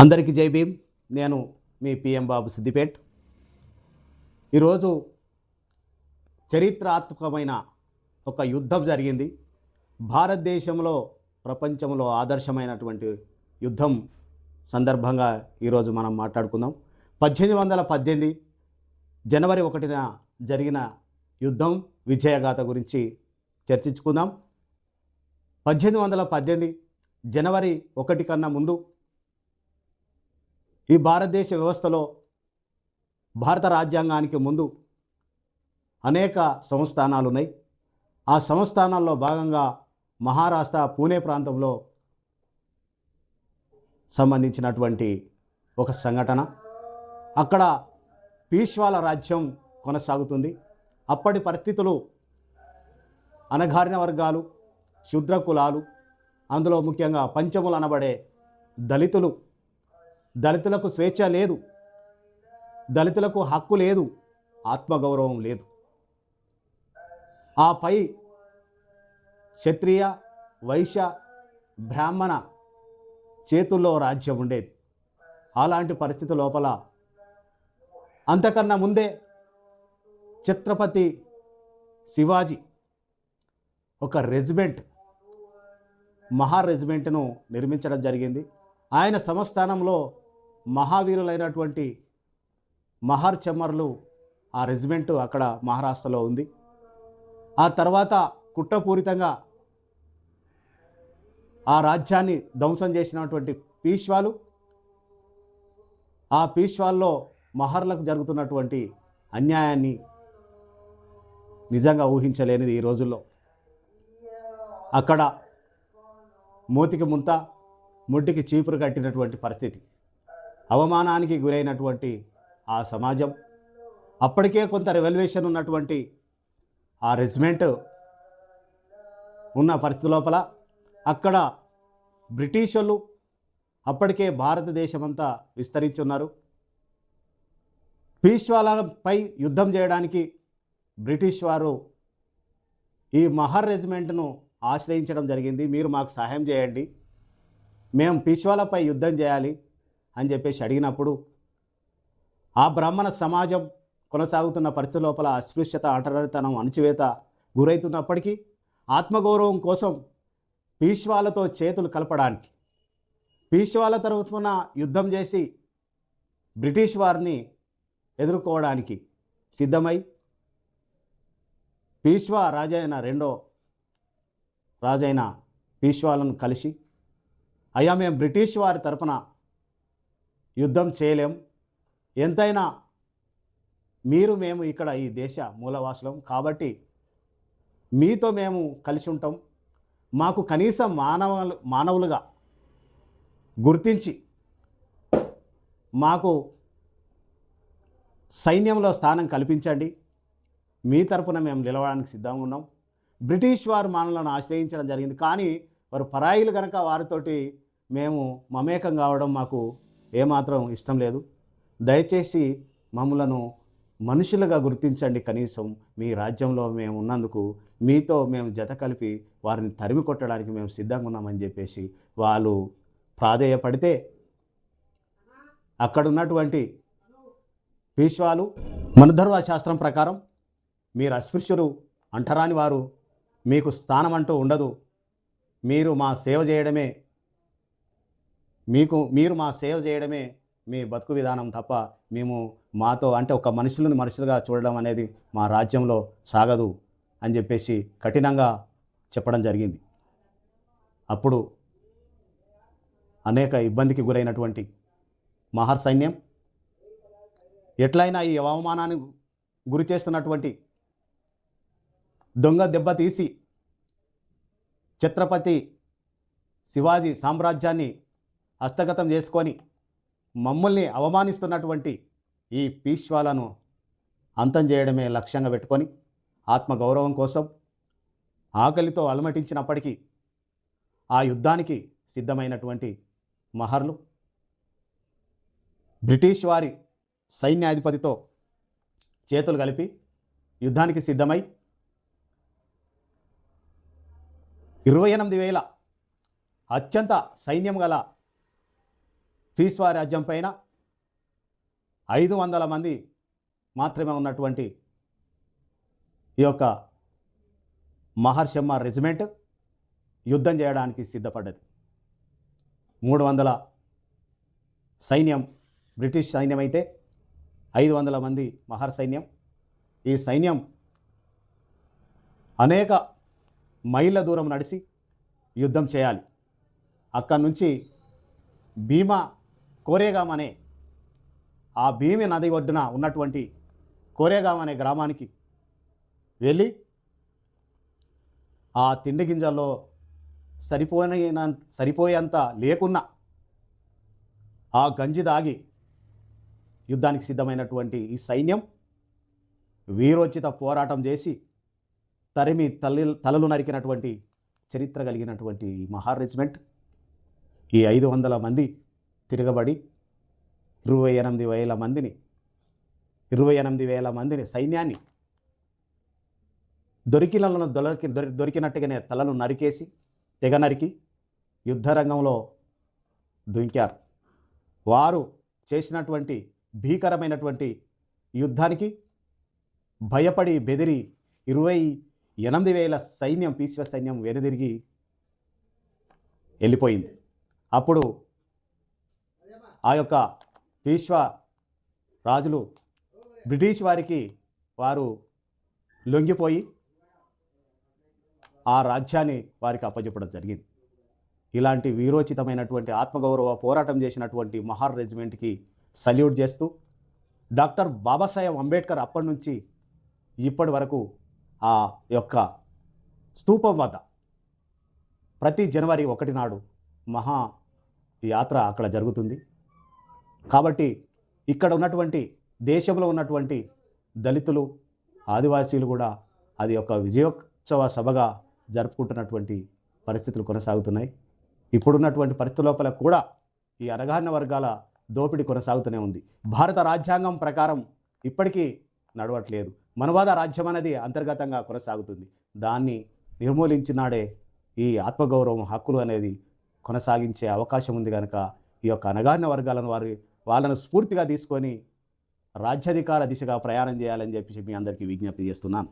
అందరికీ జై భీమ్. నేను మీ పిఎం బాబు సిద్దిపేట్. ఈరోజు చరిత్రాత్మకమైన ఒక యుద్ధం జరిగింది. భారతదేశంలో ప్రపంచంలో ఆదర్శమైనటువంటి యుద్ధం సందర్భంగా ఈరోజు మనం మాట్లాడుకుందాం. 1818 జనవరి 1న జరిగిన యుద్ధం విజయగాథ గురించి చర్చించుకుందాం. 1818 జనవరి 1 కన్నా ముందు ఈ భారతదేశ వ్యవస్థలో భారత రాజ్యాంగానికి ముందు అనేక సంస్థానాలు ఉన్నాయి. ఆ సంస్థానాల్లో భాగంగా మహారాష్ట్ర పూణే ప్రాంతంలో సంబంధించినటువంటి ఒక సంఘటన. అక్కడ పీష్వాల రాజ్యం కొనసాగుతుంది. అప్పటి పరిస్థితులు అణగారిన వర్గాలు, శూద్ర కులాలు, అందులో ముఖ్యంగా పంచములు అనబడే దళితులకు స్వేచ్ఛ లేదు, దళితులకు హక్కు లేదు, ఆత్మగౌరవం లేదు. ఆపై క్షత్రియ, వైశ్య, బ్రాహ్మణ చేతుల్లో రాజ్యం ఉండేది. అలాంటి పరిస్థితి లోపల అంతకన్నా ముందే ఛత్రపతి శివాజీ ఒక రెజిమెంట్, మహా రెజిమెంట్ను నిర్మించడం జరిగింది. ఆయన సంస్థానంలో మహావీరులైనటువంటి మహర్ చమర్లు ఆ రెజిమెంటు అక్కడ మహారాష్ట్రలో ఉంది. ఆ తర్వాత కుట్రపూరితంగా ఆ రాజ్యాన్ని ధ్వంసం చేసినటువంటి పీష్వాలు, ఆ పీష్వాల్లో మహర్లకు జరుగుతున్నటువంటి అన్యాయాన్ని నిజంగా ఊహించలేనిది ఈ రోజుల్లో. అక్కడ మూతికి ముంత, ముడ్డికి చీపురు కట్టినటువంటి పరిస్థితి, అవమానానికి గురైనటువంటి ఆ సమాజం, అప్పటికే కొంత రెవల్యూషన్ ఉన్నటువంటి ఆ రెజిమెంట్ ఉన్న పరిస్థితి లోపల అక్కడ బ్రిటిష్ వాళ్ళు అప్పటికే భారతదేశమంతా విస్తరించున్నారు. పీష్వాలపై యుద్ధం చేయడానికి బ్రిటిష్ వారు ఈ మహర్ రెజిమెంట్ను ఆశ్రయించడం జరిగింది. మీరు మాకు సహాయం చేయండి, మేము పీష్వాలపై యుద్ధం చేయాలి అని చెప్పేసి అడిగినప్పుడు ఆ బ్రాహ్మణ సమాజం కొనసాగుతున్న పరిస్థితి లోపల అస్పృశ్యత, అంటరానితనం, అణచివేత గురవుతున్నప్పటికీ ఆత్మగౌరవం కోసం పీష్వాలతో చేతులు కలపడానికి, పీష్వాల తరఫున యుద్ధం చేసి బ్రిటిష్ వారిని ఎదుర్కోవడానికి సిద్ధమై పీష్వా రాజైన రెండో రాజైన పీష్వాలను కలిసి, అయ్యా మేము బ్రిటిష్ వారి తరపున యుద్ధం చేయలేం, ఎంతైనా మేము ఇక్కడ ఈ దేశ మూలవాసులం కాబట్టి మీతో మేము కలిసి ఉంటాం, మాకు కనీసం మానవులుగా గుర్తించి మాకు సైన్యంలో స్థానం కల్పించండి, మీ తరపున మేము నిలవడానికి సిద్ధంగా ఉన్నాం. బ్రిటిష్ వారు మనలను ఆశ్రయించడం జరిగింది, కానీ వారు పరాయిలు కనుక వారితోటి మేము మమేకం కావడం మాకు ఏమాత్రం ఇష్టం లేదు. దయచేసి మమ్మలను మనుషులుగా గుర్తించండి, కనీసం మీ రాజ్యంలో మేము ఉన్నందుకు మీతో మేము జత కలిపి వారిని తరిమి కొట్టడానికి మేము సిద్ధంగా ఉన్నామని చెప్పేసి వాళ్ళు ప్రాధేయపడితే అక్కడున్నటువంటి పీష్వాలు మనధర్వ శాస్త్రం ప్రకారం మీరు అస్పృశ్యులు, అంటరాని వారు, మీకు స్థానం అంటూ ఉండదు, మీరు మా సేవ చేయడమే మీ బతుకు విధానం తప్ప మేము మాతో అంటే ఒక మనుషులుగా చూడడం అనేది మా రాజ్యంలో సాగదు అని చెప్పేసి కఠినంగా చెప్పడం జరిగింది. అప్పుడు అనేక ఇబ్బందికి గురైనటువంటి మహర్ సైన్యం ఎట్లయినా ఈ అవమానానికి గురి చేస్తున్నటువంటి దొంగ దెబ్బతీసి ఛత్రపతి శివాజీ సామ్రాజ్యాన్ని హస్తగతం చేసుకొని మమ్మల్ని అవమానిస్తున్నటువంటి ఈ పీష్వాలను అంతం చేయడమే లక్ష్యంగా పెట్టుకొని ఆత్మగౌరవం కోసం ఆకలితో అలమటించినప్పటికీ ఆ యుద్ధానికి సిద్ధమైనటువంటి మహర్లు బ్రిటిష్ వారి సైన్యాధిపతితో చేతులు కలిపి యుద్ధానికి సిద్ధమై 28,000 అత్యంత సైన్యం గల పీష్వా రాజ్యం పైన 500 మంది మాత్రమే ఉన్నటువంటి ఈ యొక్క మహర్షమ్మ రెజిమెంట్ యుద్ధం చేయడానికి సిద్ధపడ్డది. 300 సైన్యం బ్రిటిష్ సైన్యం అయితే 500 మంది మహర్ సైన్యం. ఈ సైన్యం అనేక మైళ్ళ దూరం నడిచి యుద్ధం చేయాలి. అక్కడి నుంచి భీమా కోరేగాం అనే ఆ భీమి నది ఒడ్డున ఉన్నటువంటి కోరేగాం అనే గ్రామానికి వెళ్ళి ఆ తిండి గింజల్లో సరిపోయేంత లేకున్నా ఆ గంజి దాగి యుద్ధానికి సిద్ధమైనటువంటి ఈ సైన్యం వీరోచిత పోరాటం చేసి తరిమి తలలు నరికినటువంటి చరిత్ర కలిగినటువంటి ఈ మహార్ రెజిమెంట్ ఈ 500 మంది తిరగబడి 28,000 మందిని సైన్యాన్ని దొరికినట్టుగానే తలను నరికేసి తెగ నరికి యుద్ధరంగంలో దుంకారు. వారు చేసినటువంటి భీకరమైనటువంటి యుద్ధానికి భయపడి బెదిరి 28,000 సైన్యం పీష్వా సైన్యం వెనుదిరిగి వెళ్ళిపోయింది. అప్పుడు ఆ యొక్క పీష్వా రాజులు బ్రిటిష్ వారు లొంగిపోయి ఆ రాజ్యాన్ని వారికి అప్పచెప్పడం జరిగింది. ఇలాంటి వీరోచితమైనటువంటి ఆత్మగౌరవ పోరాటం చేసినటువంటి మహార్ రెజిమెంట్కి సల్యూట్ చేస్తూ డాక్టర్ బాబాసాహెబ్ అంబేద్కర్ అప్పటి నుంచి ఇప్పటి వరకు ఆ యొక్క స్తూపం వద్ద ప్రతి జనవరి 1 నాడు మహా యాత్ర అక్కడ జరుగుతుంది. కాబట్టి ఇక్కడ ఉన్నటువంటి దేశంలో ఉన్నటువంటి దళితులు ఆదివాసీలు కూడా అది ఒక విజయోత్సవ సభగా జరుపుకుంటున్నటువంటి పరిస్థితులు కొనసాగుతున్నాయి. ఇప్పుడున్నటువంటి పరిస్థితుల లోపల కూడా ఈ అణగారిన వర్గాల దోపిడీ కొనసాగుతూనే ఉంది. భారత రాజ్యాంగం ప్రకారం ఇప్పటికీ నడవట్లేదు. మనవాద రాజ్యం అనేది అంతర్గతంగా కొనసాగుతుంది. దాన్ని నిర్మూలించినాడే ఈ ఆత్మగౌరవం హక్కులు అనేది కొనసాగించే అవకాశం ఉంది. కనుక ఈ యొక్క అణగారిన వర్గాలను వాళ్ళను స్ఫూర్తిగా తీసుకొని రాజ్యాధికార దిశగా ప్రయాణం చేయాలని చెప్పి మీ అందరికీ విజ్ఞప్తి చేస్తున్నాను.